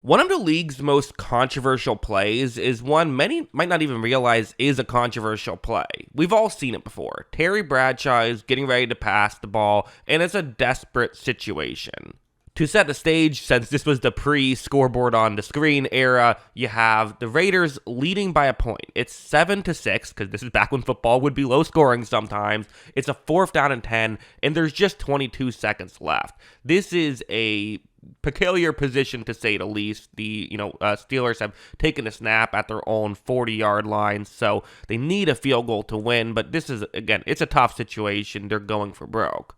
One of the league's most controversial plays is one many might not even realize is a controversial play. We've all seen it before. Terry Bradshaw is getting ready to pass the ball, and it's a desperate situation. To set the stage, since this was the pre-scoreboard on the screen era, you have the Raiders leading by a point. It's 7-6, because this is back when football would be low scoring sometimes. It's a 4th down and 10, and there's just 22 seconds left. This is a peculiar position, to say the least. The Steelers have taken a snap at their own 40-yard line, so they need a field goal to win, but this is, again, it's a tough situation. They're going for broke.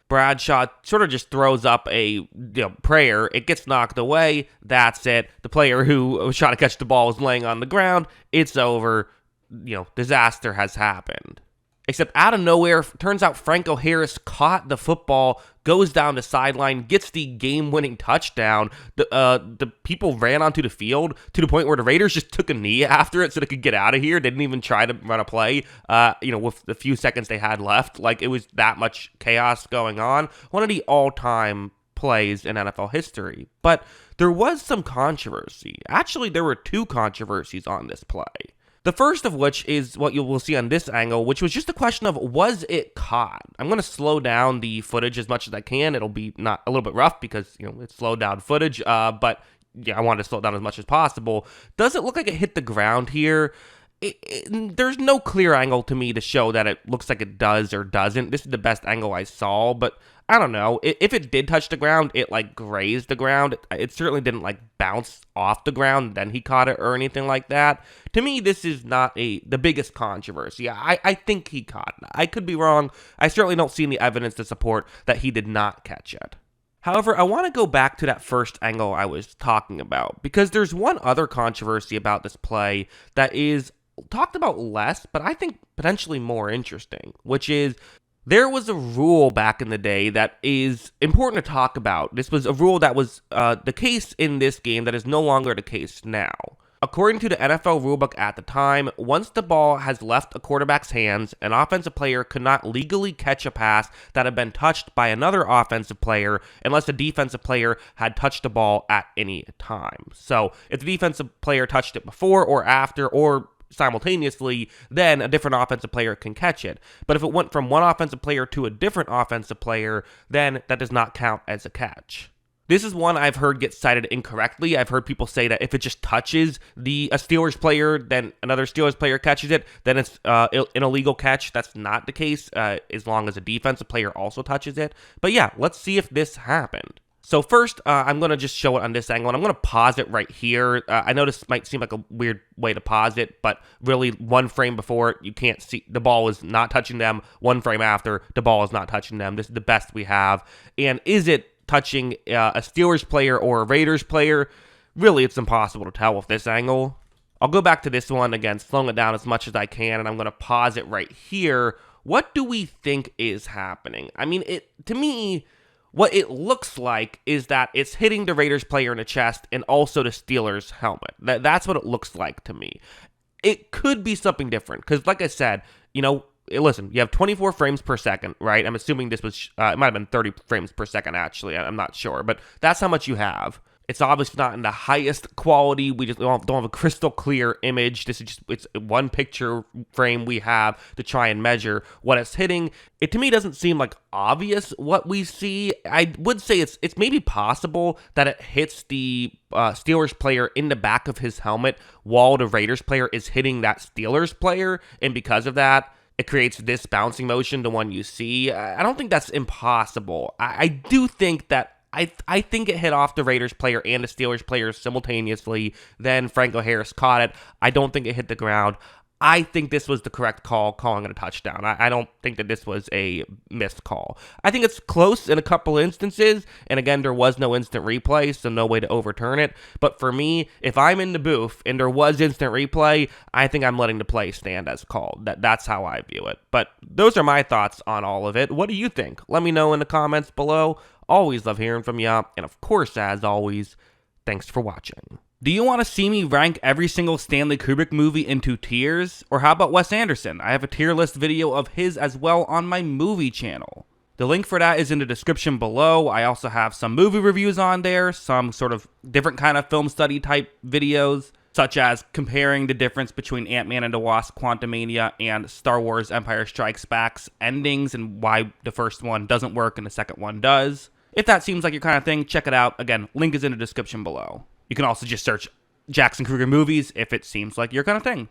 Bradshaw sort of just throws up a prayer. It gets knocked away. That's it. The player who was trying to catch the ball is laying on the ground. It's over. Disaster has happened. Except out of nowhere, turns out Franco Harris caught the football, goes down the sideline, gets the game-winning touchdown. The people ran onto the field to the point where the Raiders just took a knee after it so they could get out of here. They didn't even try to run a play, with the few seconds they had left. Like, it was that much chaos going on. One of the all-time plays in NFL history. But there was some controversy. Actually, there were 2 controversies on this play. The first of which is what you will see on this angle, which was just a question of, was it caught? I'm going to slow down the footage as much as I can. It'll be not a little bit rough because, it's slowed down footage, but I wanted to slow it down as much as possible. Does it look like it hit the ground here? There's no clear angle to me to show that it looks like it does or doesn't. This is the best angle I saw, but I don't know. If it did touch the ground, it grazed the ground. It certainly didn't bounce off the ground, then he caught it or anything like that. To me, this is not the biggest controversy. I think he caught it. I could be wrong. I certainly don't see any evidence to support that he did not catch it. However, I want to go back to that first angle I was talking about, because there's one other controversy about this play that is talked about less, but I think potentially more interesting, which is there was a rule back in the day that is important to talk about. This was a rule that was the case in this game that is no longer the case now. According to the NFL rulebook at the time, once the ball has left a quarterback's hands, an offensive player could not legally catch a pass that had been touched by another offensive player unless the defensive player had touched the ball at any time. So if the defensive player touched it before or after or simultaneously, then a different offensive player can catch it. But if it went from one offensive player to a different offensive player, then that does not count as a catch. This is one I've heard get cited incorrectly. I've heard people say that if it just touches a Steelers player, then another Steelers player catches it, then it's an illegal catch. That's not the case, as long as a defensive player also touches it. But yeah, let's see if this happened. So first, I'm going to just show it on this angle, and I'm going to pause it right here. I know this might seem like a weird way to pause it, but really, one frame before, you can't see, the ball is not touching them. One frame after, the ball is not touching them. This is the best we have. And is it touching a Steelers player or a Raiders player? Really, it's impossible to tell with this angle. I'll go back to this one again, slowing it down as much as I can, and I'm going to pause it right here. What do we think is happening? I mean, to me, what it looks like is that it's hitting the Raiders player in the chest and also the Steelers helmet. That's what it looks like to me. It could be something different because, like I said, listen, you have 24 frames per second, right? I'm assuming this was, it might have been 30 frames per second, actually. I'm not sure, but that's how much you have. It's obviously not in the highest quality. We just don't have a crystal clear image. This is just, it's one picture frame we have to try and measure what it's hitting. It to me doesn't seem like obvious what we see. I would say it's maybe possible that it hits the Steelers player in the back of his helmet while the Raiders player is hitting that Steelers player. And because of that, it creates this bouncing motion, the one you see. I don't think that's impossible. I do think that I think it hit off the Raiders player and the Steelers player simultaneously. Then Franco Harris caught it. I don't think it hit the ground. I think this was the correct call, calling it a touchdown. I don't think that this was a missed call. I think it's close in a couple instances, and again, there was no instant replay, so no way to overturn it. But for me, if I'm in the booth and there was instant replay, I think I'm letting the play stand as called. That's how I view it. But those are my thoughts on all of it. What do you think? Let me know in the comments below. Always love hearing from you, and of course, as always, thanks for watching. Do you want to see me rank every single Stanley Kubrick movie into tiers? Or how about Wes Anderson? I have a tier list video of his as well on my movie channel. The link for that is in the description below. I also have some movie reviews on there, some sort of different kind of film study type videos, such as comparing the difference between Ant-Man and the Wasp: Quantumania and Star Wars Empire Strikes Back's endings and why the first one doesn't work and the second one does. If that seems like your kind of thing, check it out. Again, link is in the description below. You can also just search Jackson Krueger movies if it seems like your kind of thing.